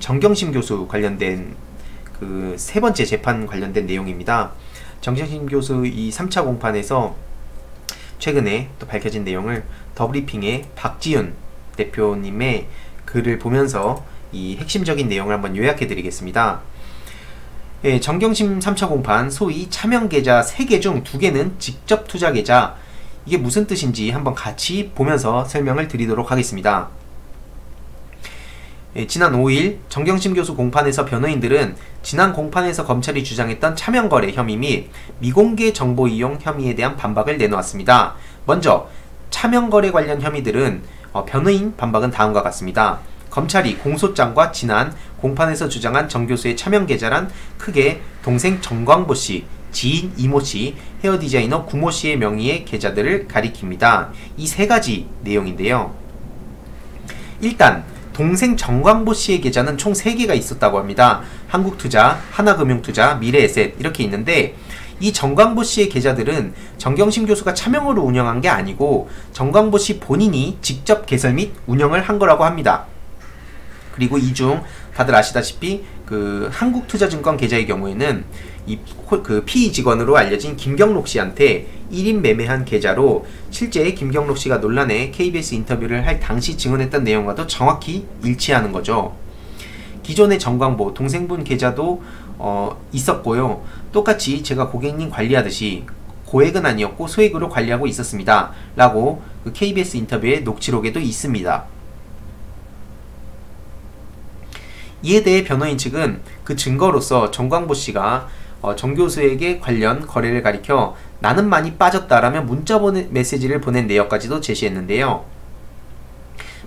정경심 교수 관련된 그 세 번째 재판 관련된 내용입니다. 정경심 교수 이 3차 공판에서 최근에 또 밝혀진 내용을 더브리핑의 박지윤 대표님의 글을 보면서 이 핵심적인 내용을 한번 요약해 드리겠습니다. 예, 정경심 3차 공판, 소위 차명 계좌 3개 중 2개는 직접 투자 계좌, 이게 무슨 뜻인지 한번 같이 보면서 설명을 드리도록 하겠습니다. 예, 지난 5일 정경심 교수 공판에서 변호인들은 지난 공판에서 검찰이 주장했던 차명거래 혐의 및 미공개 정보 이용 혐의에 대한 반박을 내놓았습니다. 먼저 차명거래 관련 혐의들은 변호인 반박은 다음과 같습니다. 검찰이 공소장과 지난 공판에서 주장한 정 교수의 차명 계좌란 크게 동생 정광보씨, 지인 이모씨, 헤어디자이너 구모씨의 명의의 계좌들을 가리킵니다. 이 세 가지 내용인데요. 일단 동생 정광보씨의 계좌는 총 3개가 있었다고 합니다. 한국투자, 하나금융투자, 미래에셋 이렇게 있는데, 이 정광보씨의 계좌들은 정경심 교수가 차명으로 운영한 게 아니고 정광보씨 본인이 직접 개설 및 운영을 한 거라고 합니다. 그리고 이 중 다들 아시다시피 그 한국투자증권 계좌의 경우에는 그 피의 직원으로 알려진 김경록 씨한테 1인 매매한 계좌로 실제 김경록 씨가 논란에 KBS 인터뷰를 할 당시 증언했던 내용과도 정확히 일치하는 거죠. 기존의 정광보 동생분 계좌도 있었고요. 똑같이 제가 고객님 관리하듯이 고액은 아니었고 소액으로 관리하고 있었습니다 라고 그 KBS 인터뷰의 녹취록에도 있습니다. 이에 대해 변호인 측은 그 증거로서 정광보 씨가 정 교수에게 관련 거래를 가리켜 나는 많이 빠졌다라며 문자 메시지를 보낸 내역까지도 제시했는데요.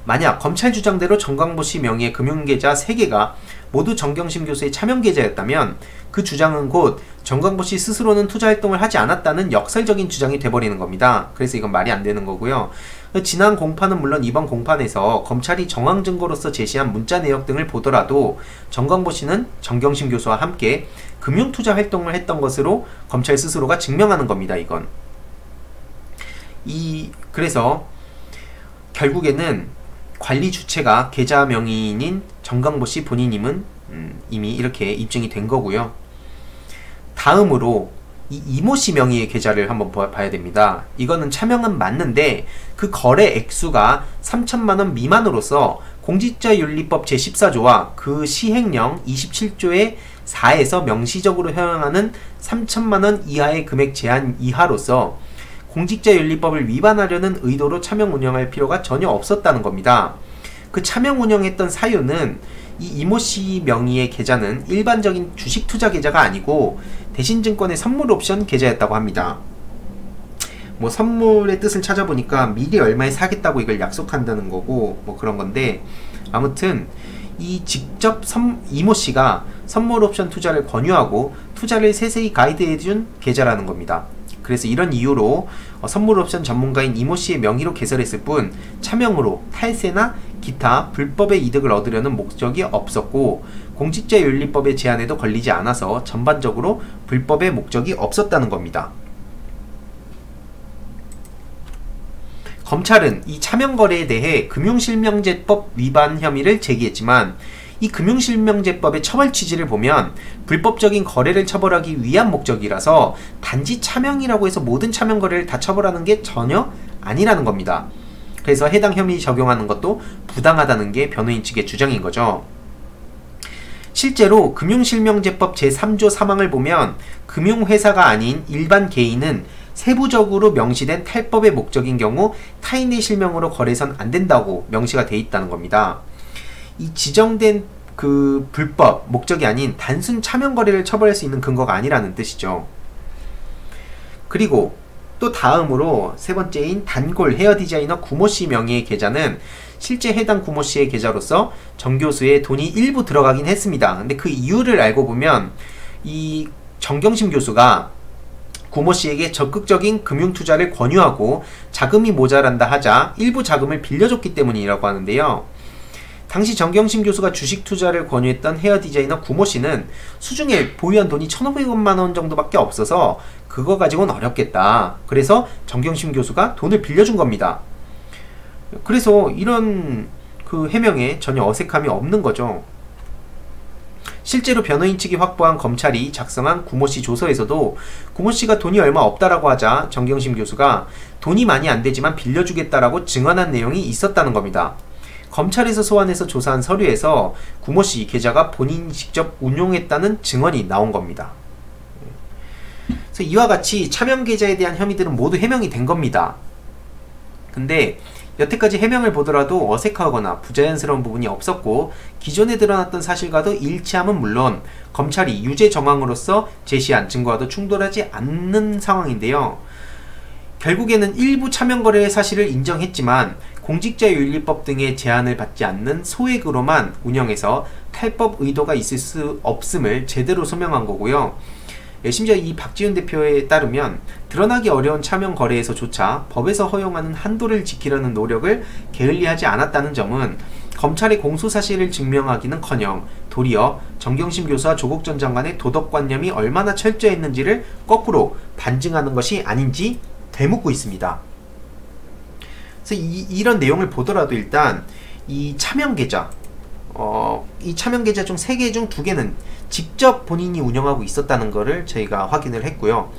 만약 검찰 주장대로 정광보 씨 명의의 금융계좌 3개가 모두 정경심 교수의 차명계좌였다면 그 주장은 곧 정광보 씨 스스로는 투자활동을 하지 않았다는 역설적인 주장이 돼버리는 겁니다. 그래서 이건 말이 안 되는 거고요. 지난 공판은 물론 이번 공판에서 검찰이 정황 증거로서 제시한 문자 내역 등을 보더라도 정광보 씨는 정경심 교수와 함께 금융투자 활동을 했던 것으로 검찰 스스로가 증명하는 겁니다. 이건. 그래서 결국에는 관리 주체가 계좌 명의인인 정광보 씨 본인임은 이미 이렇게 입증이 된 거고요. 다음으로 이 이모 씨 명의의 계좌를 한번 봐야 됩니다. 이거는 차명은 맞는데 그 거래 액수가 3천만원 미만으로서 공직자윤리법 제14조와 그 시행령 27조의 4에서 명시적으로 허용하는 3천만원 이하의 금액 제한 이하로서 공직자윤리법을 위반하려는 의도로 차명 운영할 필요가 전혀 없었다는 겁니다. 그 차명 운영했던 사유는 이 이모씨 명의의 계좌는 일반적인 주식 투자 계좌가 아니고 대신증권의 선물 옵션 계좌였다고 합니다. 뭐 선물의 뜻을 찾아보니까 미리 얼마에 사겠다고 이걸 약속한다는 거고 뭐 그런 건데, 아무튼 이 직접 이모씨가 선물 옵션 투자를 권유하고 투자를 세세히 가이드해준 계좌라는 겁니다. 그래서 이런 이유로 선물 옵션 전문가인 이모씨의 명의로 개설했을 뿐 차명으로 탈세나 기타 불법의 이득을 얻으려는 목적이 없었고 공직자윤리법의 제한에도 걸리지 않아서 전반적으로 불법의 목적이 없었다는 겁니다. 검찰은 이 차명거래에 대해 금융실명제법 위반 혐의를 제기했지만 이 금융실명제법의 처벌 취지를 보면 불법적인 거래를 처벌하기 위한 목적이라서 단지 차명이라고 해서 모든 차명거래를 다 처벌하는 게 전혀 아니라는 겁니다. 그래서 해당 혐의 적용하는 것도 부당하다는 게 변호인 측의 주장인 거죠. 실제로 금융실명제법 제3조 3항을 보면 금융회사가 아닌 일반 개인은 세부적으로 명시된 탈법의 목적인 경우 타인의 실명으로 거래선 안 된다고 명시가 돼 있다는 겁니다. 이 지정된 그 불법 목적이 아닌 단순 차명 거래를 처벌할 수 있는 근거가 아니라는 뜻이죠. 그리고 또 다음으로 세 번째인 단골 헤어디자이너 구모씨 명의의 계좌는 실제 해당 구모씨의 계좌로서 정 교수의 돈이 일부 들어가긴 했습니다. 근데 그 이유를 알고 보면 이 정경심 교수가 구모씨에게 적극적인 금융투자를 권유하고 자금이 모자란다 하자 일부 자금을 빌려줬기 때문이라고 하는데요. 당시 정경심 교수가 주식 투자를 권유했던 헤어디자이너 구모씨는 수중에 보유한 돈이 1,500만원 정도밖에 없어서 그거 가지고는 어렵겠다. 그래서 정경심 교수가 돈을 빌려준 겁니다. 그래서 이런 그 해명에 전혀 어색함이 없는 거죠. 실제로 변호인 측이 확보한 검찰이 작성한 구모씨 조서에서도 구모씨가 돈이 얼마 없다라고 하자 정경심 교수가 돈이 많이 안 되지만 빌려주겠다라고 증언한 내용이 있었다는 겁니다. 검찰에서 소환해서 조사한 서류에서 구모씨 계좌가 본인이 직접 운용했다는 증언이 나온 겁니다. 그래서 이와 같이 차명 계좌에 대한 혐의들은 모두 해명이 된 겁니다. 근데 여태까지 해명을 보더라도 어색하거나 부자연스러운 부분이 없었고 기존에 드러났던 사실과도 일치함은 물론 검찰이 유죄 정황으로서 제시한 증거와도 충돌하지 않는 상황인데요. 결국에는 일부 차명거래의 사실을 인정했지만 공직자윤리법 등의 제한을 받지 않는 소액으로만 운영해서 탈법 의도가 있을 수 없음을 제대로 소명한 거고요. 심지어 이 박지훈 대표에 따르면 드러나기 어려운 차명 거래에서조차 법에서 허용하는 한도를 지키려는 노력을 게을리하지 않았다는 점은 검찰의 공소사실을 증명하기는커녕 도리어 정경심 교수와 조국 전 장관의 도덕관념이 얼마나 철저했는지를 거꾸로 반증하는 것이 아닌지 되묻고 있습니다. 그래서 이런 내용을 보더라도 일단 이 차명 계좌 이 차명 계좌 중 3개 중 2개는 직접 본인이 운영하고 있었다는 것을 저희가 확인을 했고요.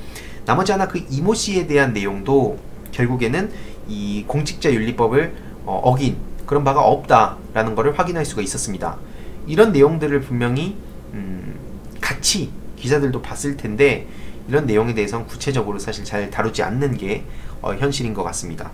나머지 하나 그 이모 씨에 대한 내용도 결국에는 이 공직자윤리법을 어긴 그런 바가 없다라는 것을 확인할 수가 있었습니다. 이런 내용들을 분명히 같이 기자들도 봤을 텐데 이런 내용에 대해서는 구체적으로 사실 잘 다루지 않는 게 현실인 것 같습니다.